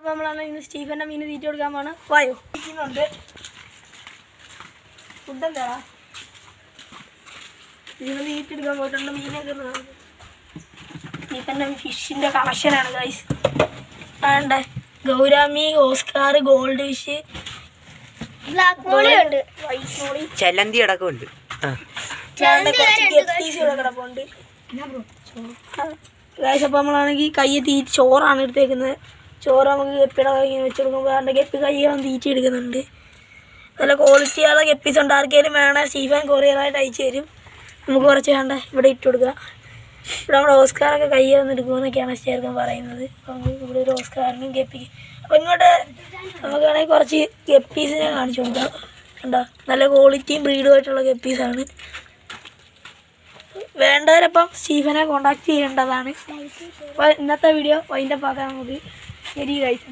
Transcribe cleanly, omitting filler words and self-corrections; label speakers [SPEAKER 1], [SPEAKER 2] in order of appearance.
[SPEAKER 1] അപ്പോൾ നമ്മളാണ് ഇന്ന് സ്റ്റീഫൻ്റെ മീൻ തീറ്റ കൊടുക്കാൻ പോകണം. വായോ ഇരിക്കുന്നുണ്ട്. ഫുഡെന്താ ഇതിന് തീറ്റ എടുക്കാൻ പോയിട്ടുണ്ട്. മീനൊക്കെ സ്റ്റീഫൻ്റെ ഫിഷിൻ്റെ കളക്ഷനാണ് ഗൈസ്. വേണ്ടേ gourami, oscar, gold fish, black molly ഉണ്ട്, വൈറ്റ് മോളി,
[SPEAKER 2] ചെലന്തി അടക്കമുണ്ട്.
[SPEAKER 1] കിടപ്പുണ്ട് ഗൈസ്. അപ്പോൾ നമ്മളാണെങ്കിൽ കയ്യെ തീറ്റ ചോറാണ് എടുത്തേക്കുന്നത്. ചോറ് നമുക്ക് ഗപ്പിയുടെ കൈ വെച്ച് കൊടുക്കുമ്പോൾ വേണ്ട ഗപ്പി കയ്യാൻ തീറ്റ എടുക്കുന്നുണ്ട്. നല്ല ക്വാളിറ്റിയുള്ള ഗപ്പീസ് ഉണ്ട്. ആർക്കെങ്കിലും വേണം സ്റ്റീഫൻ കൊറിയറായിട്ട് അയച്ചു തരും. നമുക്ക് കുറച്ച് വേണ്ട ഇവിടെ ഇട്ട് കൊടുക്കുക. ഇവിടെ നമ്മുടെ ഓസ്കാറൊക്കെ കയ്യിൽ വന്ന് എടുക്കുമെന്നൊക്കെയാണ് ചേർക്കാൻ പറയുന്നത്. അപ്പോൾ നമുക്ക് ഇവിടെ ഒരു ഓസ്കാറിനും ഗപ്പിക്ക്. അപ്പോൾ ഇങ്ങോട്ട് നമുക്കാണെങ്കിൽ കുറച്ച് ഗപ്പീസിനെ കാണിച്ചു കൊടുക്കാം. കണ്ടോ നല്ല ക്വാളിറ്റിയും ബ്രീഡുമായിട്ടുള്ള ഗപ്പീസാണ്. വേണ്ടവരപ്പം സ്റ്റീഫനെ കോൺടാക്ട് ചെയ്യേണ്ടതാണ്. അപ്പോൾ ഇന്നത്തെ വീഡിയോ വൈൻഡപ്പ് ആക്കാൻ നമുക്ക് ശരി ഗൈസ്.